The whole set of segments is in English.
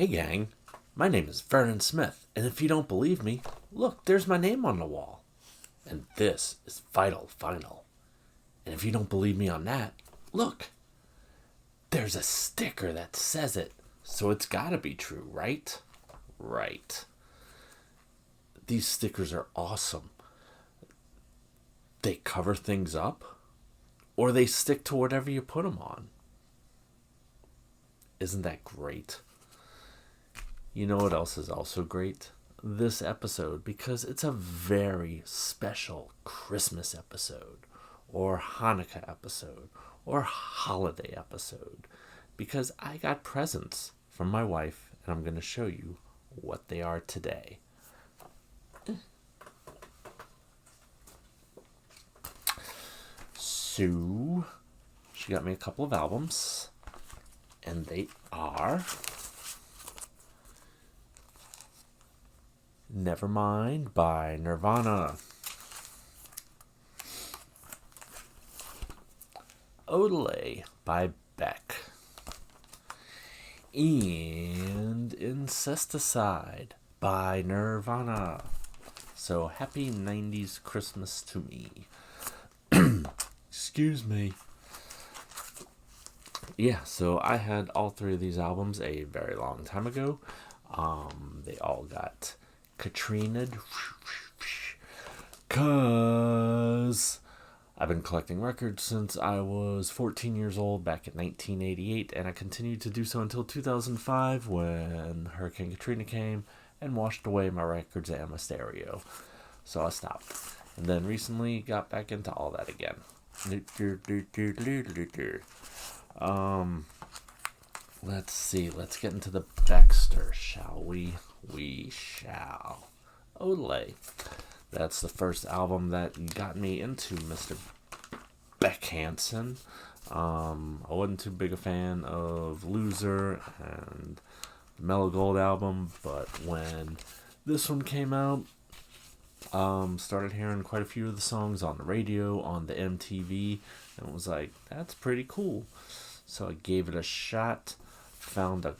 gang, my name is Vernon Smith, and if you don't believe me, look, there's my name on the wall. And this is Vityl Vinyl. And if you don't believe me on that, look, there's a sticker that says it, so it's gotta be true, right? Right. These stickers are awesome. They cover things up, or they stick to whatever you put them on. Isn't that great? You know what else is also great? This episode, because it's a very special Christmas episode, or Hanukkah episode, or holiday episode, because I got presents from my wife, and I'm going to show you what they are today. So, she got me a couple of albums, and they are Nevermind by Nirvana, Odelay by Beck, and Incesticide by Nirvana. So happy 90s Christmas to me. Excuse me. Yeah, so I had all three of these albums a very long time ago. They all got Katrina-'d, cause I've been collecting records since I was 14 years old back in 1988, and I continued to do so until 2005 when Hurricane Katrina came and washed away my records and my stereo. So I stopped. And then recently got back into all that again. Let's see. Let's get into the Baxter, shall we? We shall. Odelay. That's the first album that got me into Mr. Beck Hansen. I wasn't too big a fan of Loser and the Mellow Gold album, but when this one came out, started hearing quite a few of the songs on the radio, on the MTV, and was like, that's pretty cool. So I gave it a shot, found a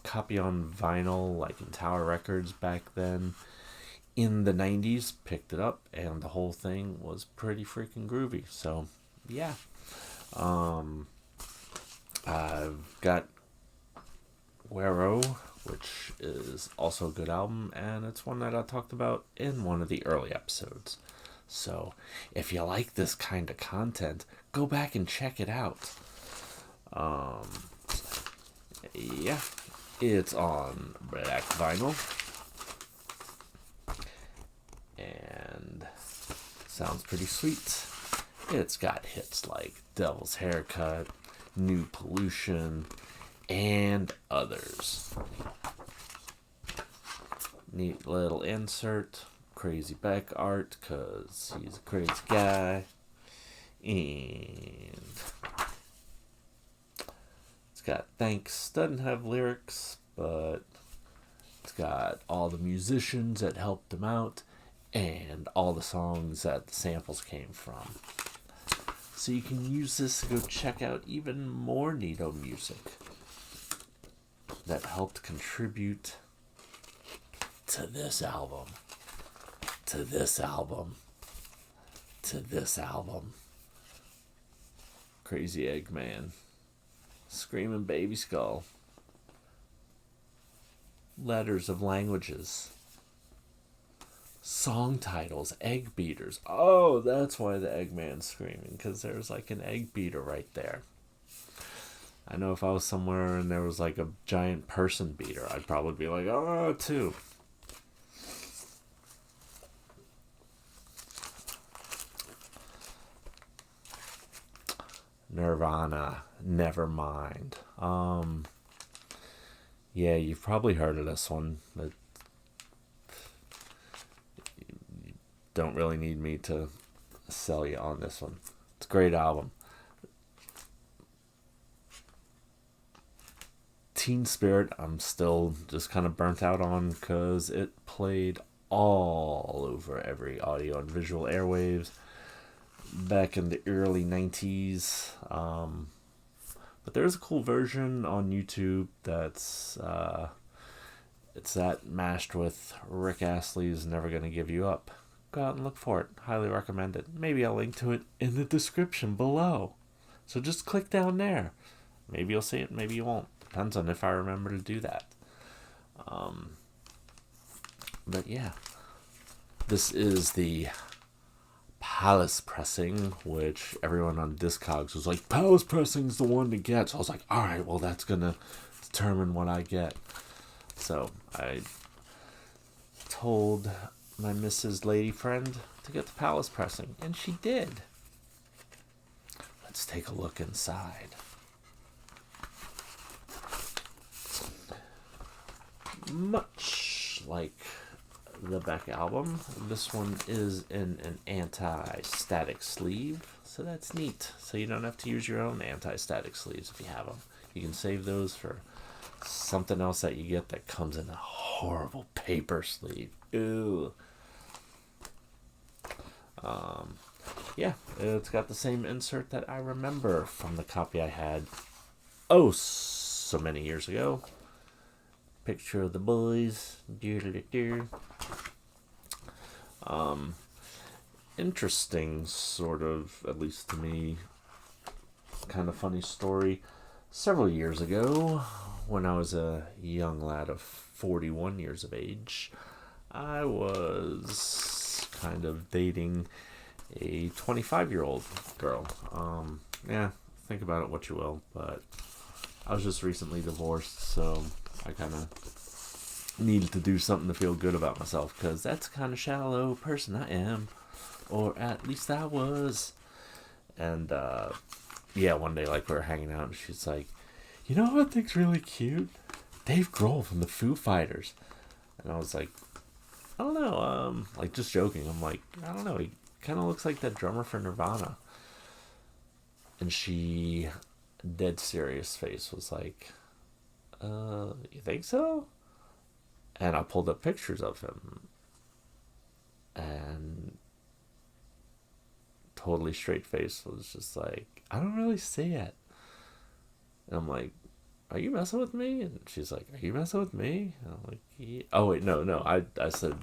copy on vinyl, like in Tower Records back then, in the 90s, picked it up, and the whole thing was pretty freaking groovy. So, yeah. I've got Wero, which is also a good album, and it's one that I talked about in one of the early episodes. So, if you like this kind of content, go back and check it out. Yeah, it's on black vinyl, and sounds pretty sweet. It's got hits like Devil's Haircut, New Pollution, and others. Neat little insert, crazy Beck art, cause he's a crazy guy, and it's got thanks, doesn't have lyrics, but it's got all the musicians that helped him out, and all the songs that the samples came from. So you can use this to go check out even more neato music that helped contribute to this album, to this album, to this album. Crazy Eggman, Screaming Baby Skull, Letters of Languages, song titles, Egg Beaters. Oh, that's why the Eggman's screaming, because there's like an egg beater right there. I know if I was somewhere and there was like a giant person beater, I'd probably be like, oh, too. Nirvana, Nevermind. Yeah, you've probably heard of this one, but you don't really need me to sell you on this one. It's a great album. Teen Spirit, I'm still just kind of burnt out on because it played all over every audio and visual airwaves back in the early 90s. But there's a cool version on YouTube that's It's that mashed with Rick Astley's Never Gonna Give You Up. Go out and look for it. Highly recommend it. Maybe I'll link to it in the description below. So just click down there. Maybe you'll see it, maybe you won't. Depends on if I remember to do that. But yeah, this is the Palace Pressing, which everyone on Discogs was like, Palace Pressing's the one to get. So I was like, alright, well, that's gonna determine what I get. So I told my Mrs. Lady Friend to get the Palace Pressing, and she did. Let's take a look inside. Much like the Beck album, this one is in an anti-static sleeve, so that's neat. So you don't have to use your own anti-static sleeves if you have them. You can save those for something else that you get that comes in a horrible paper sleeve. Ew. Yeah, it's got the same insert that I remember from the copy I had so many years ago. Picture of the boys. Interesting, sort of, at least to me, kind of funny story. Several years ago, when I was a young lad of 41 years of age, I was kind of dating a 25-year-old girl. Yeah, think about it what you will, but I was just recently divorced, so I kind of needed to do something to feel good about myself, because that's the kind of shallow person I am, or at least I was. And yeah, one day, like, we were hanging out, and she's like, you know what I think's really cute? Dave Grohl from the Foo Fighters. And I was like, I don't know, like, just joking. I'm like, I don't know, he kind of looks like that drummer for Nirvana. And she, dead serious face, was like, you think so? And I pulled up pictures of him, and totally straight face was just like, I don't really see it. And I'm like, are you messing with me? And she's like, are you messing with me? And I'm like, yeah. Oh wait, no, I said,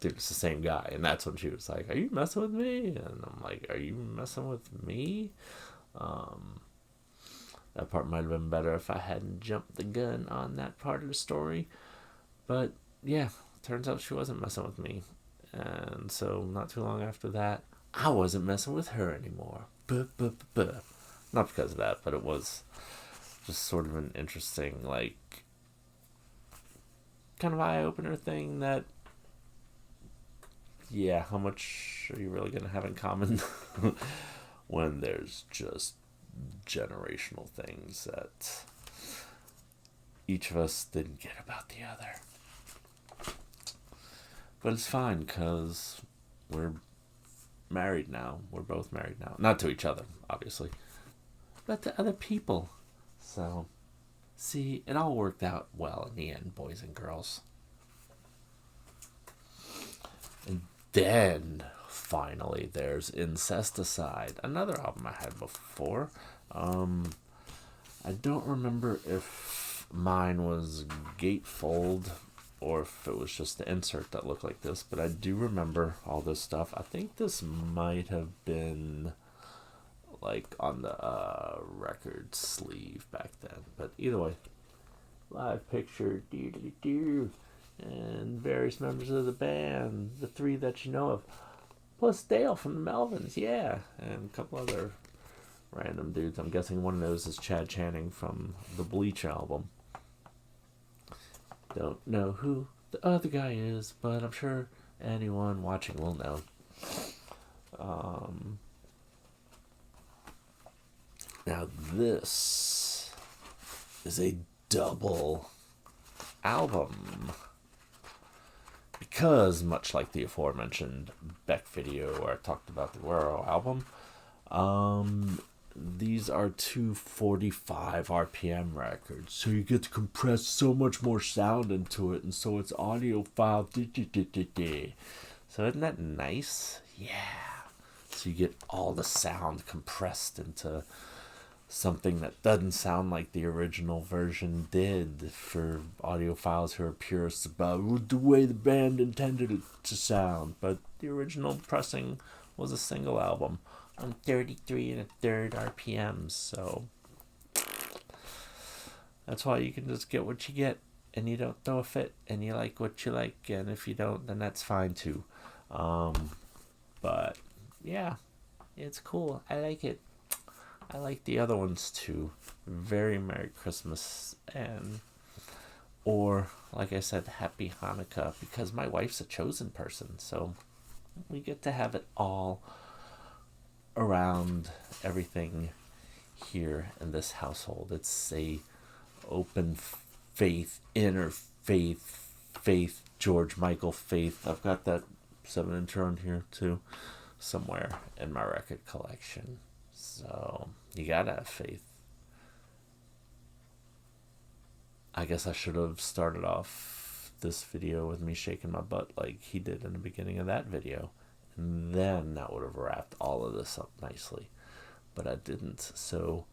dude, it's the same guy. And that's when she was like, are you messing with me? And I'm like, are you messing with me? That part might have been better if I hadn't jumped the gun on that part of the story. But yeah, turns out she wasn't messing with me. And so not too long after that, I wasn't messing with her anymore. Not because of that, but it was just sort of an interesting, like, kind of eye-opener thing that, yeah, how much are you really going to have in common when there's just generational things that each of us didn't get about the other. But it's fine, because we're married now. We're both married now. Not to each other, obviously, but to other people. So, see, it all worked out well in the end, boys and girls. And then, finally, there's Incesticide, another album I had before. I don't remember if mine was gatefold or if it was just the insert that looked like this, but I do remember all this stuff. I think this might have been like on the record sleeve back then, but either way, live picture, and various members of the band, the three that you know of, plus Dale from the Melvins, yeah, and a couple other random dudes. I'm guessing one of those is Chad Channing from the Bleach album. Don't know who the other guy is, but I'm sure anyone watching will know. Now this is a double album, because much like the aforementioned Beck video where I talked about the Guerrero album, these are 245 RPM records, so you get to compress so much more sound into it, and so it's audiophile. So isn't that nice? Yeah. So you get all the sound compressed into something that doesn't sound like the original version did, for audiophiles who are purists about the way the band intended it to sound. But the original pressing was a single album on 33 and a third RPMs, so that's why you can just get what you get, and you don't throw a fit, and you like what you like, and if you don't, then that's fine too. But yeah, it's cool. I like it. I like the other ones too. Very Merry Christmas, and or like I said, Happy Hanukkah, because my wife's a chosen person, so we get to have it all around everything here in this household. It's a open faith, faith, George Michael faith. I've got that 7-inch on here too, somewhere in my record collection. So you gotta have faith. I guess I should have started off this video with me shaking my butt like he did in the beginning of that video, and then that would have wrapped all of this up nicely, but I didn't. So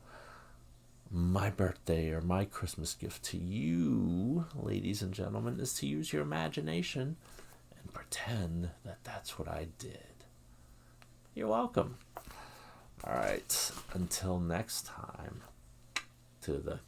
my birthday, or my Christmas gift to you, ladies and gentlemen, is to use your imagination and pretend that that's what I did. You're welcome. All right, until next time, to the